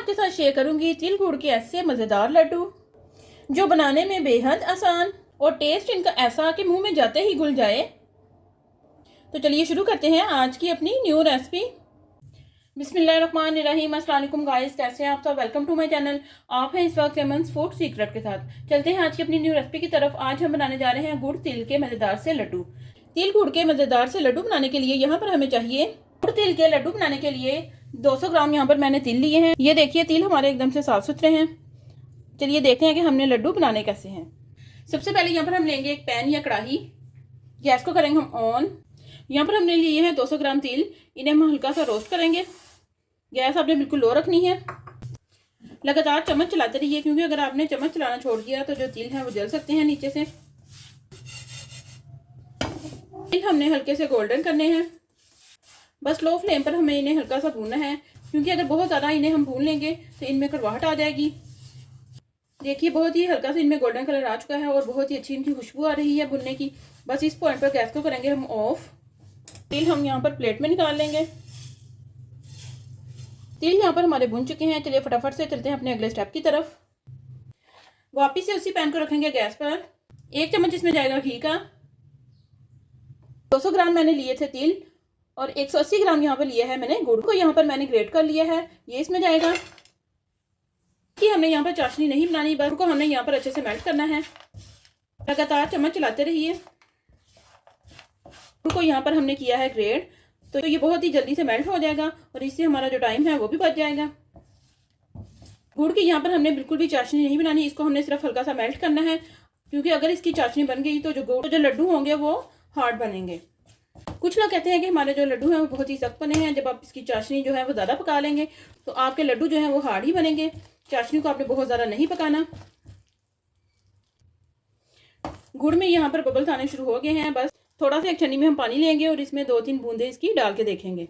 आपके साथ शेयर करूंगी तिल गुड़ के ऐसे मज़ेदार लड्डू जो बनाने में बेहद आसान और टेस्ट इनका ऐसा कि मुंह में जाते ही घुल जाए। तो चलिए शुरू करते हैं आज की अपनी न्यू रेसिपी। बिस्मिल्लाहिर्रहमानिर्रहीम। अस्सलाम वालेकुम गाइस, कैसे हैं आप सब। Welcome to my channel. आप हैं इस वक्त एमन्स फूड सीक्रेट के साथ। चलते हैं आज की अपनी न्यू रेसिपी की तरफ। आज हम बनाने जा रहे हैं गुड़ तिल के मज़ेदार से लड्डू। तिल गुड़ के मज़ेदार से लड्डू बनाने के लिए यहाँ पर हमें चाहिए गुड़ तिल के लड्डू बनाने के लिए 200 ग्राम यहाँ पर मैंने तिल लिए हैं। ये देखिए तिल हमारे एकदम से साफ सुथरे हैं। चलिए देखते हैं कि हमने लड्डू बनाने कैसे हैं। सबसे पहले यहाँ पर हम लेंगे एक पैन या कढ़ाई। गैस को करेंगे हम ऑन। यहाँ पर हमने लिए हैं 200 ग्राम तिल। इन्हें हम हल्का सा रोस्ट करेंगे। गैस आपने बिल्कुल लो रखनी है। लगातार चम्मच चलाते रहिए, क्योंकि अगर आपने चम्मच चलाना छोड़ दिया तो जो तिल हैं वो जल सकते हैं नीचे से। तिल हमने हल्के से गोल्डन करने हैं। बस लो फ्लेम पर हमें इन्हें हल्का सा भूनना है, क्योंकि अगर बहुत ज़्यादा इन्हें हम भून लेंगे तो इनमें कड़वाहट आ जाएगी। देखिए बहुत ही हल्का सा इनमें गोल्डन कलर आ चुका है और बहुत ही अच्छी इनकी खुशबू आ रही है भुनने की। बस इस पॉइंट पर गैस को करेंगे हम ऑफ। तिल हम यहाँ पर प्लेट में निकाल लेंगे। तिल यहाँ पर हमारे भुन चुके हैं। चलिए फटाफट से चलते हैं अपने अगले स्टेप की तरफ। वापिस से उसी पैन को रखेंगे गैस पर। 1 चम्मच इसमें जाएगा घी का। 200 ग्राम मैंने लिए थे तिल और 180 ग्राम यहाँ पर लिया है मैंने गुड़ को। यहाँ पर मैंने ग्रेट कर लिया है, ये इसमें जाएगा। कि हमने यहाँ पर चाशनी नहीं बनानी, बस को हमने यहाँ पर अच्छे से मेल्ट करना है। लगातार चम्मच चलाते रहिए। गुड़ को यहाँ पर हमने किया है ग्रेट, तो ये बहुत ही जल्दी से मेल्ट हो जाएगा और इससे हमारा जो टाइम है वो भी बच जाएगा। गुड़ की यहाँ पर हमने बिल्कुल भी चाशनी नहीं बनानी, इसको हमने सिर्फ हल्का सा मेल्ट करना है, क्योंकि अगर इसकी चाशनी बन गई तो जो लड्डू होंगे वो हार्ड बनेंगे। कुछ लोग कहते हैं कि हमारे जो लड्डू हैं वो बहुत ही सख्त बने हैं। जब आप इसकी चाशनी जो है वो ज़्यादा पका लेंगे तो आपके लड्डू जो हैं वो हार्ड ही बनेंगे। चाशनी को आपने बहुत ज़्यादा नहीं पकाना। गुड़ में यहाँ पर बबल्स आने शुरू हो गए हैं। बस थोड़ा सा एक छन्नी में हम पानी लेंगे और इसमें 2-3 बूंदे इसकी डाल के देखेंगे।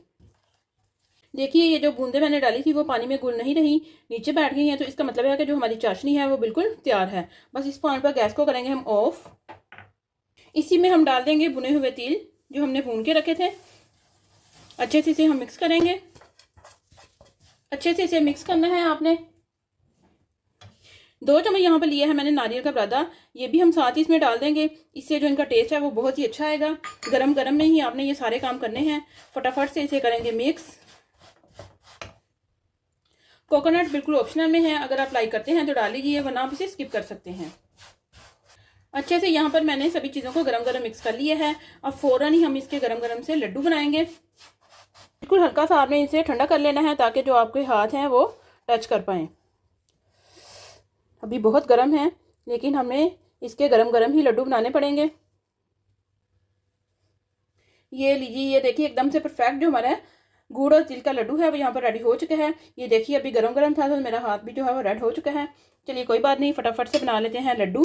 देखिए ये जो बूंदे मैंने डाली थी वो पानी में घुल नहीं रही, नीचे बैठ गई हैं, तो इसका मतलब है कि जो हमारी चाशनी है वो बिल्कुल तैयार है। बस इस पॉइंट पर गैस को करेंगे हम ऑफ। इसी में हम डाल देंगे भुने हुए तिल जो हमने भून के रखे थे। अच्छे से इसे हम मिक्स करेंगे। अच्छे से इसे मिक्स करना है आपने। 2 चम्मच यहाँ पर लिया है मैंने नारियल का बुरादा, ये भी हम साथ ही इसमें डाल देंगे। इससे जो इनका टेस्ट है वो बहुत ही अच्छा आएगा। गरम गरम में ही आपने ये सारे काम करने हैं। फटाफट से इसे करेंगे मिक्स। कोकोनट बिल्कुल ऑप्शनल में है, अगर आप लाइक करते हैं तो डाल लीजिए, वरना आप इसे स्किप कर सकते हैं। अच्छे से यहाँ पर मैंने सभी चीज़ों को गरम गरम मिक्स कर लिया है। अब फ़ौरन ही हम इसके गरम गरम से लड्डू बनाएंगे। बिल्कुल हल्का सा आपने इसे ठंडा कर लेना है, ताकि जो आपके हाथ हैं वो टच कर पाएँ। अभी बहुत गर्म है, लेकिन हमें इसके गरम गरम ही लड्डू बनाने पड़ेंगे। ये लीजिए, ये देखिए एकदम से परफेक्ट जो हमारा गुड़ और तिल का लड्डू है वो यहाँ पर रेडी हो चुका है। ये देखिए अभी गरम गरम था तो मेरा हाथ भी जो है वो रेड हो चुका है। चलिए कोई बात नहीं, फटाफट से बना लेते हैं लड्डू।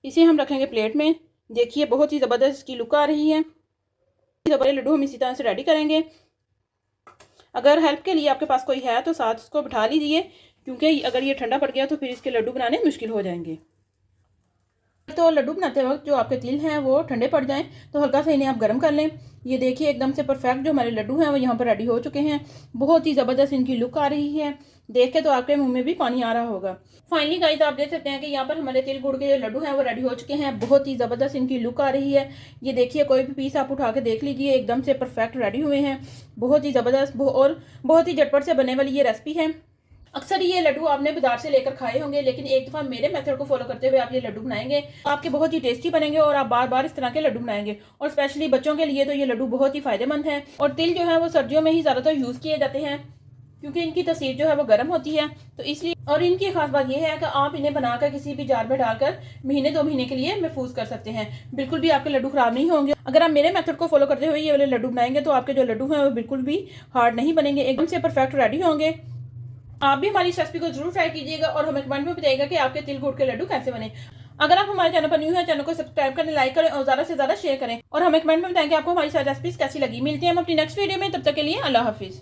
इसे हम रखेंगे प्लेट में। देखिए बहुत ही ज़बरदस्त इसकी लुक आ रही है। बड़े लड्डू हम इसी तरह से रेडी करेंगे। अगर हेल्प के लिए आपके पास कोई है तो साथ उसको बिठा लीजिए, क्योंकि अगर ये ठंडा पड़ गया तो फिर इसके लड्डू बनाने मुश्किल हो जाएंगे। तो लड्डू बनाते वक्त जो आपके तिल हैं वो ठंडे पड़ जाएं तो हल्का सा इन्हें आप गर्म कर लें। ये देखिए एकदम से परफेक्ट जो हमारे लड्डू हैं वो यहाँ पर रेडी हो चुके हैं। बहुत ही ज़बरदस्त इनकी लुक आ रही है। देख के तो आपके मुंह में भी पानी आ रहा होगा। फाइनली गाइस आप देख सकते हैं कि यहाँ पर हमारे तिल गुड़ के जो लड्डू हैं वो रेडी हो चुके हैं। बहुत ही ज़बरदस्त इनकी लुक आ रही है। ये देखिए कोई भी पीस आप उठा के देख लीजिए, एकदम से परफेक्ट रेडी हुए हैं। बहुत ही ज़बरदस्त और बहुत ही झटपट से बनने वाली ये रेसिपी है। अक्सर ये लड्डू आपने बाजार से लेकर खाए होंगे, लेकिन एक दफ़ा मेरे मेथड को फॉलो करते हुए आप ये लड्डू बनाएंगे, आपके बहुत ही टेस्टी बनेंगे और आप बार बार इस तरह के लड्डू बनाएंगे। और स्पेशली बच्चों के लिए तो ये लड्डू बहुत ही फायदेमंद है। और तिल जो है वो सर्दियों में ही ज़्यादातर यूज़ किए जाते हैं, क्योंकि इनकी तसीर जो है वो गर्म होती है, तो इसलिए। और इनकी खास बात यह है कि आप इन्हें बनाकर किसी भी जार में डालकर महीने 2 महीने के लिए महफूज कर सकते हैं। बिल्कुल भी आपके लड्डू खराब नहीं होंगे। अगर आप मेरे मेथड को फॉलो करते हुए ये वाले लड्डू बनाएंगे तो आपके जो लड्डू हैं वो बिल्कुल भी हार्ड नहीं बनेंगे, एकदम से परफेक्ट रेडी होंगे। आप भी हमारी इस रेसिपी को जरूर ट्राई कीजिएगा और हमें कमेंट में बताइएगा कि आपके तिल गुड़ के लड्डू कैसे बने। अगर आप हमारे चैनल पर न्यू है, चैनल को सब्सक्राइब करें, लाइक करें और ज़्यादा से ज़्यादा शेयर करें और हमें कमेंट में बताएं कि आपको हमारी सारी रेसिपीज कैसी लगी। मिलते हैं हम अपनी नेक्स्ट वीडियो में, तब तक के लिए अल्लाह हाफिज़।